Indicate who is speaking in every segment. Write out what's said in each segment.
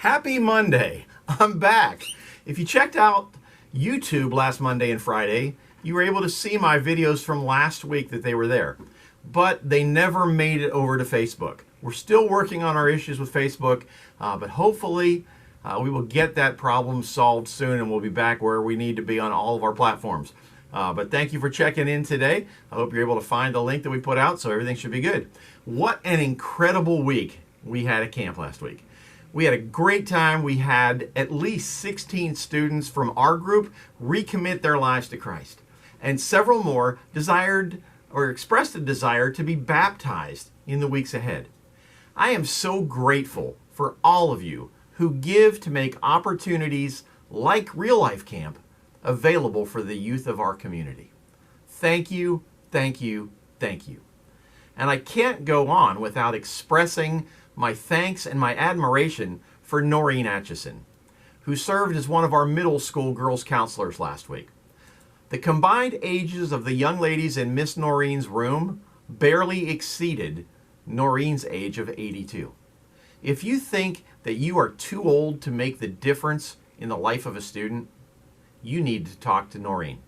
Speaker 1: Happy Monday. I'm back. If you checked out YouTube last Monday and Friday, you were able to see my videos from last week that they were there. But they never made it over to Facebook. We're still working on our issues with Facebook, but hopefully we will get that problem solved soon and we'll be back where we need to be on all of our platforms. But thank you for checking in today. I hope you're able to find the link that we put out, so everything should be good. What an incredible week we had at camp last week. We had a great time. We had at least 16 students from our group recommit their lives to Christ. And several more desired or expressed a desire to be baptized in the weeks ahead. I am so grateful for all of you who give to make opportunities like Real Life Camp available for the youth of our community. Thank you, thank you, thank you. And I can't go on without expressing my thanks and my admiration for Noreen Atchison, who served as one of our middle school girls counselors last week. The combined ages of the young ladies in Miss Noreen's room barely exceeded Noreen's age of 82. If you think that you are too old to make the difference in the life of a student, you need to talk to Noreen.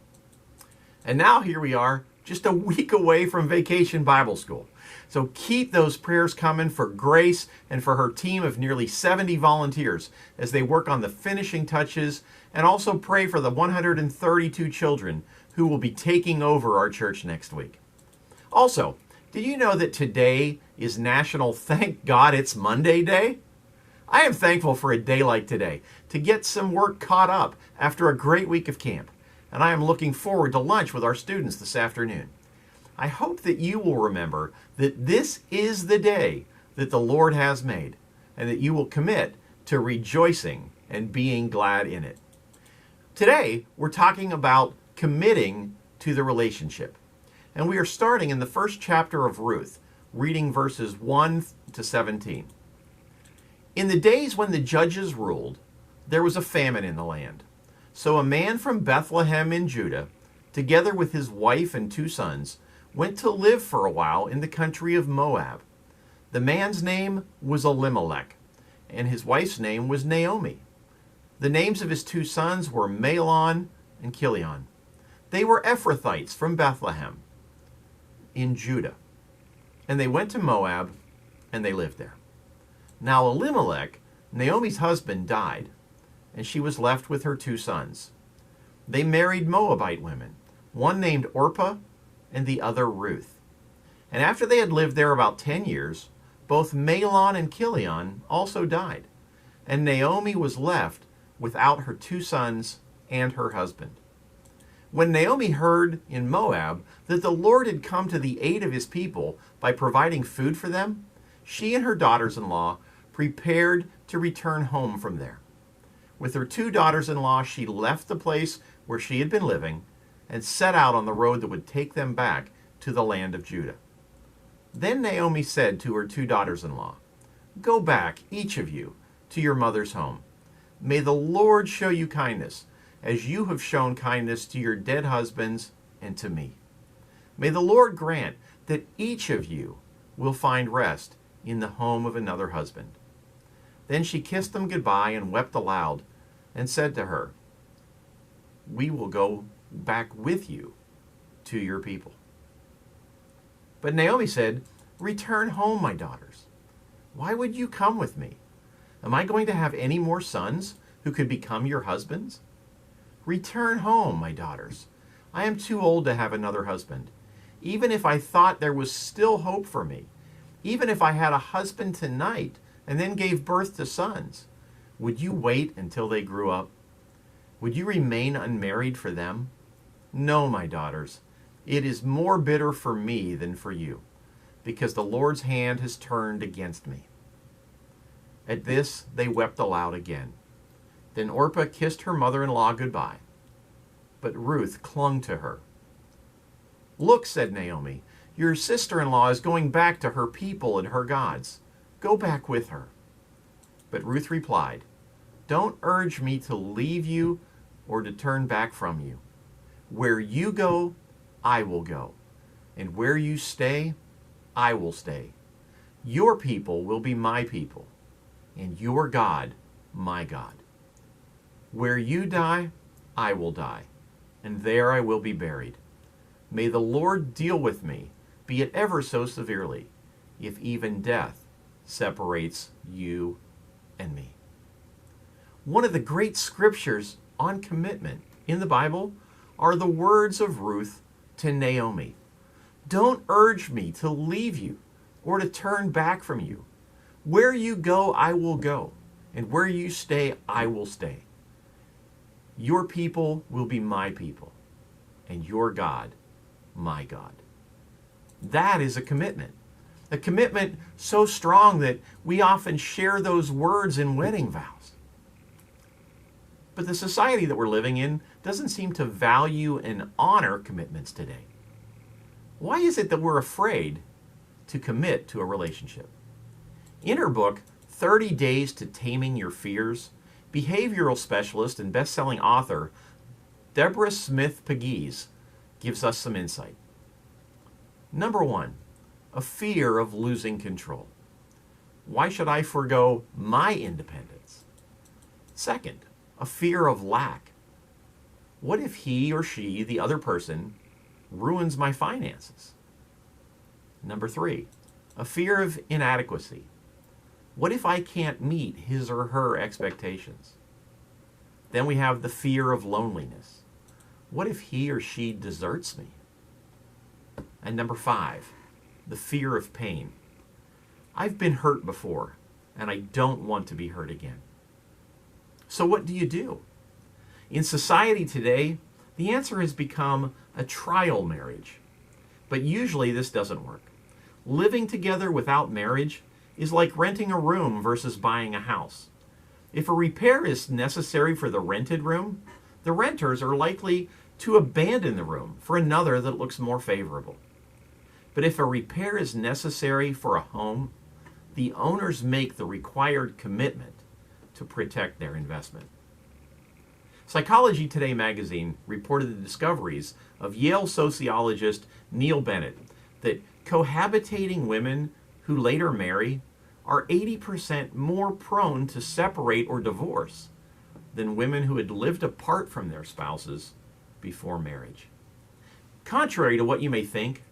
Speaker 1: And now here we are, just a week away from Vacation Bible School. So keep those prayers coming for Grace and for her team of nearly 70 volunteers as they work on the finishing touches, and also pray for the 132 children who will be taking over our church next week. Also, did you know that today is National Thank God It's Monday Day? I am thankful for a day like today to get some work caught up after a great week of camp, and I am looking forward to lunch with our students this afternoon. I hope that you will remember that this is the day that the Lord has made, and that you will commit to rejoicing and being glad in it. Today, we're talking about committing to the relationship. And we are starting in the first chapter of Ruth, reading verses 1 to 17. In the days when the judges ruled, there was a famine in the land. So a man from Bethlehem in Judah, together with his wife and 2 sons, went to live for a while in the country of Moab. The man's name was Elimelech, and his wife's name was Naomi. The names of his 2 sons were Mahlon and Chilion. They were Ephrathites from Bethlehem in Judah. And they went to Moab, and they lived there. Now Elimelech, Naomi's husband, died, and she was left with her 2 sons. They married Moabite women, one named Orpah and the other Ruth. And after they had lived there about 10 years, both Mahlon and Chilion also died, and Naomi was left without her 2 sons and her husband. When Naomi heard in Moab that the Lord had come to the aid of his people by providing food for them, she and her daughters-in-law prepared to return home from there. With her 2 daughters-in-law, she left the place where she had been living and set out on the road that would take them back to the land of Judah. Then Naomi said to her 2 daughters-in-law, "Go back, each of you, to your mother's home. May the Lord show you kindness, as you have shown kindness to your dead husbands and to me. May the Lord grant that each of you will find rest in the home of another husband." Then she kissed them goodbye and wept aloud and said to her, "We will go back with you to your people." But Naomi said, "Return home, my daughters. Why would you come with me? Am I going to have any more sons who could become your husbands? Return home, my daughters. I am too old to have another husband. Even if I thought there was still hope for me, even if I had a husband tonight and then gave birth to sons, would you wait until they grew up? Would you remain unmarried for them? No, my daughters, it is more bitter for me than for you, because the Lord's hand has turned against me." At this, they wept aloud again. Then Orpah kissed her mother-in-law goodbye, but Ruth clung to her. "Look," said Naomi, "your sister-in-law is going back to her people and her gods. Go back with her." But Ruth replied, "Don't urge me to leave you or to turn back from you. Where you go, I will go, and where you stay, I will stay. Your people will be my people, and your God my God. Where you die, I will die, and there I will be buried. May the Lord deal with me, be it ever so severely, if even death separates you and me. One of the great scriptures on commitment in the Bible are the words of Ruth to Naomi. Don't urge me to leave you or to turn back from you. Where you go, I will go, and where you stay, I will stay. Your people will be my people, and your God, my God. That is a commitment so strong that we often share those words in wedding vows. But the society that we're living in doesn't seem to value and honor commitments today. Why is it that we're afraid to commit to a relationship? In her book, 30 Days to Taming Your Fears, behavioral specialist and best-selling author Deborah Smith Pegues gives us some insight. Number 1, a fear of losing control. Why should I forego my independence? Second, a fear of lack. What if he or she, the other person, ruins my finances? Number 3, a fear of inadequacy. What if I can't meet his or her expectations? Then we have the fear of loneliness. What if he or she deserts me? And number 5, the fear of pain. I've been hurt before, and I don't want to be hurt again. So what do you do? In society today, the answer has become a trial marriage. But usually this doesn't work. Living together without marriage is like renting a room versus buying a house. If a repair is necessary for the rented room, the renters are likely to abandon the room for another that looks more favorable. But if a repair is necessary for a home, the owners make the required commitment to protect their investment. Psychology Today magazine reported the discoveries of Yale sociologist Neil Bennett that cohabitating women who later marry are 80% more prone to separate or divorce than women who had lived apart from their spouses before marriage. Contrary to what you may think,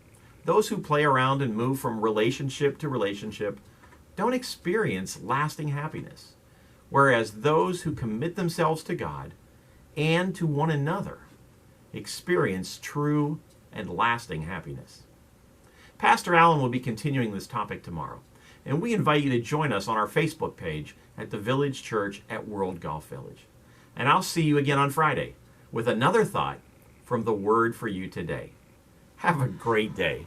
Speaker 1: those who play around and move from relationship to relationship don't experience lasting happiness, whereas those who commit themselves to God and to one another experience true and lasting happiness. Pastor Allen will be continuing this topic tomorrow, and we invite you to join us on our Facebook page at the Village Church at World Golf Village. And I'll see you again on Friday with another thought from the Word for You today. Have a great day.